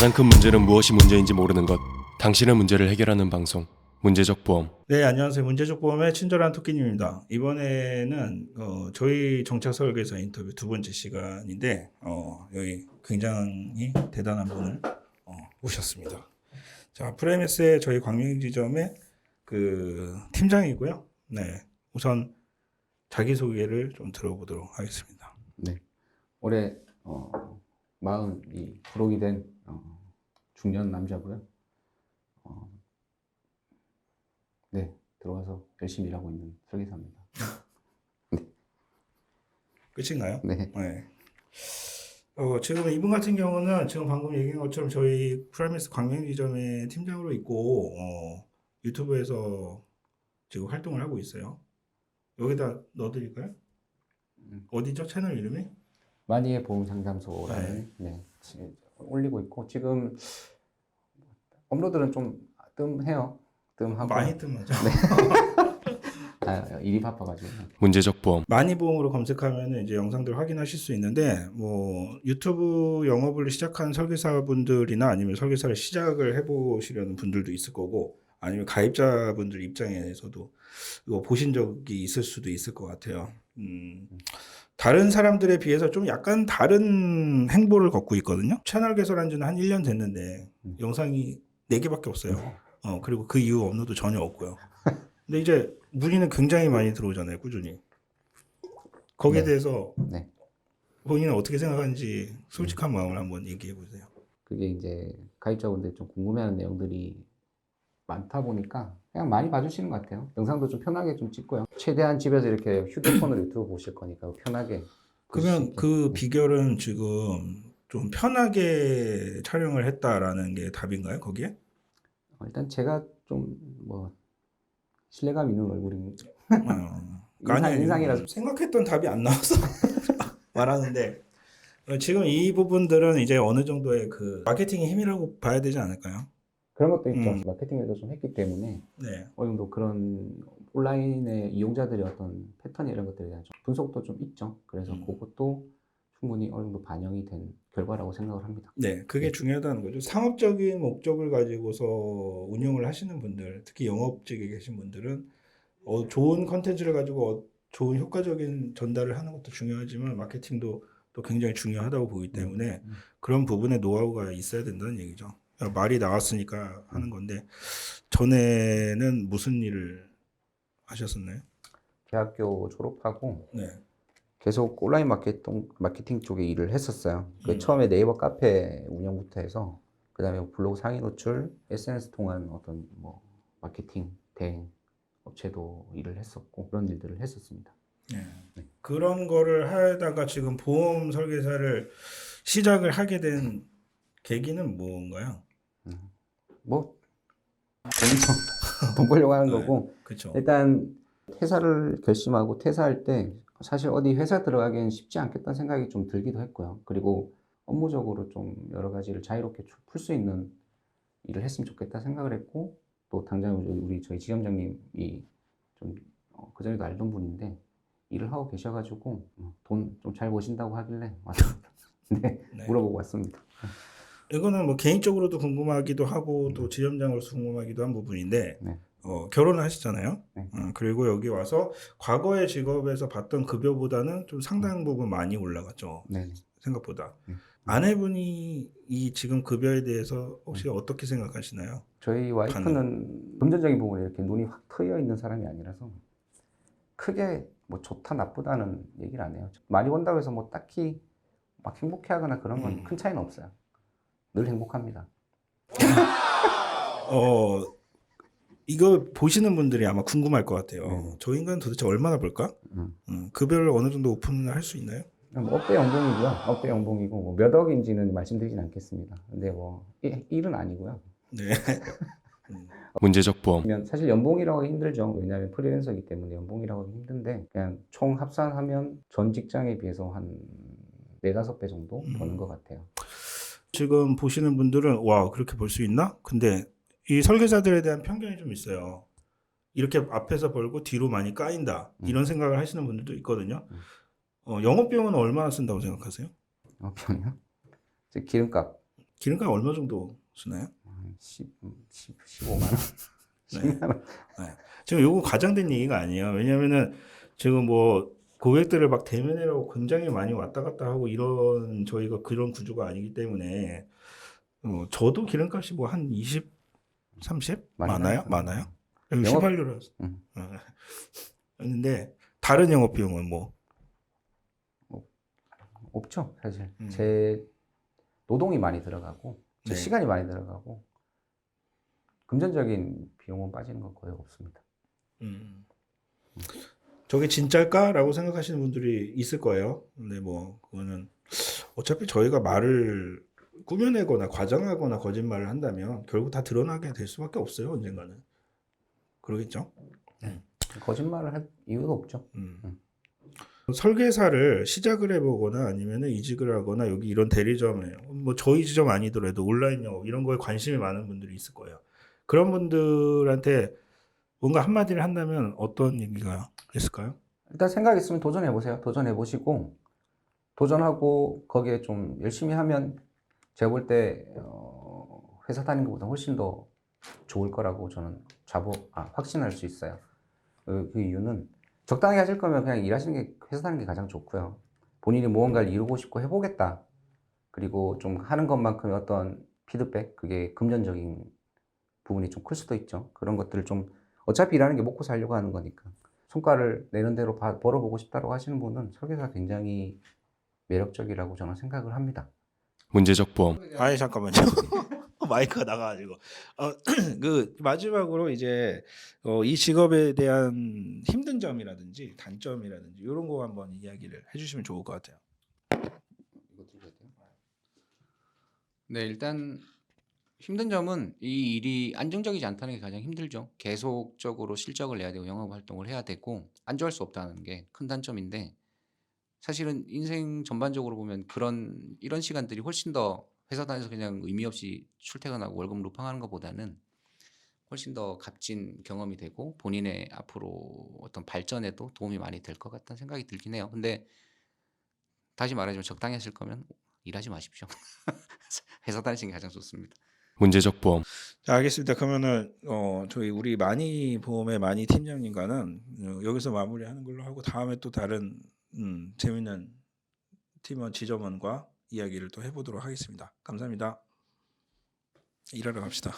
가장 큰 문제는 무엇이 문제인지 모르는 것. 당신의 문제를 해결하는 방송. 문제적 보험. 네, 안녕하세요. 문제적 보험의 친절한 토끼님입니다. 이번에는 저희 정착 설계사 인터뷰 두 번째 시간인데 여기 굉장히 대단한 분을 모셨습니다. 자, 프레미스의 저희 광명지점의 그 팀장이고요. 네, 우선 자기소개를 좀 들어보도록 하겠습니다. 네, 올해 40이 부록이 된 중년 남자고요. 네, 들어와서 열심히 일하고 있는 설계사입니다. 끝인가요? 네, 네. 지금 이분 같은 경우는 지금 방금 얘기한 것처럼 저희 프라미스 광명지점의 팀장으로 있고 유튜브에서 지금 활동을 하고 있어요. 여기다 넣어드릴까요? 어디죠? 채널 이름이? 마니의 보험 상담소라는 올리고 있고 지금 업로드는 좀 뜸해요. 뜸하고 많이 뜸하죠. 일이 바빠가지고. 문제적 보험. 마니보험으로 검색하면 이제 영상들 확인하실 수 있는데 뭐 유튜브 영업을 시작한 설계사분들이나 아니면 설계사를 시작을 해보시려는 분들도 있을 거고 아니면 가입자분들 입장에서도 이거 보신 적이 있을 수도 있을 것 같아요. 다른 사람들에 비해서 좀 약간 다른 행보를 걷고 있거든요. 채널 개설한 지는 한 1년 됐는데 영상이 4개밖에 없어요. 그리고 그 이후 업로드 전혀 없고요. 근데 이제 문의는 굉장히 많이 들어오잖아요, 꾸준히. 거기에 네. 대해서 네, 본인은 어떻게 생각하는지 솔직한 마음을 한번 얘기해 보세요. 그게 이제 가입자분들이 좀 궁금해하는 내용들이 많다 보니까 그냥 많이 봐주시는 것 같아요. 영상도 좀 편하게 좀 찍고요. 최대한 집에서 이렇게 휴대폰으로 유튜브 보실 거니까 편하게. 그러면 그 비결은 지금 좀 편하게 촬영을 했다라는 게 답인가요, 거기에? 일단 제가 좀 뭐 신뢰감 있는 얼굴입니다. 인상이라서. 생각했던 답이 안 나와서 말하는데 지금 이 부분들은 이제 어느 정도의 그 마케팅의 힘이라고 봐야 되지 않을까요? 그런 것도 있죠. 마케팅을 좀 했기 때문에 네. 어느 정도 그런 온라인의 이용자들의 어떤 패턴 이런 것들에 대한 좀 분석도 좀 있죠. 그래서 그것도 충분히 어느 정도 반영이 된 결과라고 생각을 합니다. 네, 그게 중요하다는 거죠. 상업적인 목적을 가지고서 운영을 하시는 분들, 특히 영업직에 계신 분들은 좋은 컨텐츠를 가지고 좋은 효과적인 전달을 하는 것도 중요하지만 마케팅도 또 굉장히 중요하다고 보기 때문에 그런 부분에 노하우가 있어야 된다는 얘기죠. 말이 나왔으니까 하는 건데 전에는 무슨 일을 하셨었나요? 대학교 졸업하고 네. 계속 온라인 마케팅 쪽에 일을 했었어요. 처음에 네이버 카페 운영부터 해서 그 다음에 블로그 상위 노출, SNS 통한 어떤 뭐 마케팅 대행 업체도 일을 했었고 그런 일들을 했었습니다. 네. 그런 거를 하다가 지금 보험 설계사를 시작을 하게 된 계기는 뭔가요? 뭐 돈 벌려고 하는 네, 거고 그렇죠. 일단 퇴사를 결심하고 퇴사할 때 사실 어디 회사 들어가기엔 쉽지 않겠다는 생각이 좀 들기도 했고요. 그리고 업무적으로 좀 여러 가지를 자유롭게 풀 수 있는 일을 했으면 좋겠다 생각을 했고 또 당장 저희 지점장님이 좀 그전에도 알던 분인데 일을 하고 계셔가지고 돈 좀 잘 버신다고 하길래 와서 네, 물어보고 왔습니다. 이거는 뭐 개인적으로도 궁금하기도 하고 또 지점장으로서 궁금하기도 한 부분인데 네. 결혼을 하셨잖아요. 네. 그리고 여기 와서 과거의 직업에서 받던 급여보다는 좀 상당 부분 많이 올라갔죠. 네. 생각보다. 아내분이 이 지금 급여에 대해서 혹시 어떻게 생각하시나요? 저희 와이프는 금전적인 부분에 이렇게 눈이 확 트여 있는 사람이 아니라서 크게 뭐 좋다 나쁘다는 얘기를 안 해요. 많이 번다고 해서 뭐 딱히 막 행복해하거나 그런 건 큰 차이는 없어요. 늘 행복합니다. 이거 보시는 분들이 아마 궁금할 것 같아요. 저 인간 도대체 얼마나 벌까? 급여를 어느 정도 오픈을 할 수 있나요? 뭐 억대 연봉이고요. 억대 연봉이고 뭐 몇 억인지는 말씀드리진 않겠습니다. 근데 뭐 일은 아니고요. 네. 문제적 보험. 사실 연봉이라고 하기 힘들죠. 왜냐하면 프리랜서이기 때문에 연봉이라고 하기 힘든데 그냥 총 합산하면 전 직장에 비해서 한 4-5배 정도 버는 것 같아요. 지금 보시는 분들은 와 그렇게 벌 수 있나? 근데 이 설계사들에 대한 편견이 좀 있어요. 이렇게 앞에서 벌고 뒤로 많이 까인다. 이런 생각을 하시는 분들도 있거든요. 영업비용은 얼마나 쓴다고 생각하세요? 영업비용이요? 기름값 기름값 얼마 정도 쓰나요? 15만 원. 네. 10만 원. 네. 지금 요거 과장된 얘기가 아니에요. 왜냐면은 지금 뭐 고객들을 막 대면이라고 굉장히 많이 왔다 갔다 하고 이런 저희가 그런 구조가 아니기 때문에 저도 기름값이 뭐 한 20, 30 많아요? 많아요? 여기 영업- 휘발유라서. 음. 근데 다른 영업 비용은 뭐 없죠, 사실. 음. 제 노동이 많이 들어가고, 제 네. 시간이 많이 들어가고, 금전적인 비용은 빠지는 건 거의 없습니다. 저게 진짜일까라고 생각하시는 분들이 있을 거예요. 근데 뭐 그거는 어차피 저희가 말을 꾸며내거나 과장하거나 거짓말을 한다면 결국 다 드러나게 될 수밖에 없어요. 언젠가는. 그러겠죠? 거짓말을 할 이유가 없죠. 설계사를 시작을 해보거나 아니면 이직을 하거나 여기 이런 대리점에 뭐 저희 지점 아니더라도 온라인 영업 이런 거에 관심이 많은 분들이 있을 거예요. 그런 분들한테 뭔가 한마디를 한다면 어떤 얘기가 있을까요? 일단 생각 있으면 도전해보세요. 도전해보시고, 도전하고 거기에 좀 열심히 하면 제가 볼 때 회사 다니는 것보다 훨씬 더 좋을 거라고 저는 확신할 수 있어요. 그 이유는 적당히 하실 거면 그냥 일하시는 게 회사 다니는 게 가장 좋고요. 본인이 무언가를 이루고 싶고 해보겠다. 그리고 좀 하는 것만큼의 어떤 피드백, 그게 금전적인 부분이 좀 클 수도 있죠. 그런 것들을 좀 어차피 일하는 게 먹고 살려고 하는 거니까 성과를 내는 대로 벌어보고 싶다고 하시는 분은 설계사가 굉장히 매력적이라고 저는 생각을 합니다. 문제적 보험. 아니 잠깐만요. 마이크가 나가가지고 그 마지막으로 이제 이 직업에 대한 힘든 점이라든지 단점이라든지 이런 거 한번 이야기를 해주시면 좋을 것 같아요. 네, 일단 힘든 점은 이 일이 안정적이지 않다는 게 가장 힘들죠. 계속적으로 실적을 내야 되고 영업 활동을 해야 되고 안주할 수 없다는 게 큰 단점인데, 사실은 인생 전반적으로 보면 이런 시간들이 훨씬 더 회사 다니면서 그냥 의미 없이 출퇴근하고 월급 루팡하는 것보다는 훨씬 더 값진 경험이 되고 본인의 앞으로 어떤 발전에도 도움이 많이 될 것 같다는 생각이 들긴 해요. 근데 다시 말하지만 적당히 하실 거면 일하지 마십시오. 회사 다니시는 게 가장 좋습니다. 문제적 보험. 자, 알겠습니다. 그러면은 우리 많이 보험의 많이 팀장님과는 여기서 마무리하는 걸로 하고 다음에 또 다른 재밌는 팀원 지점원과 이야기를 또 해보도록 하겠습니다. 감사합니다. 일하러 갑시다.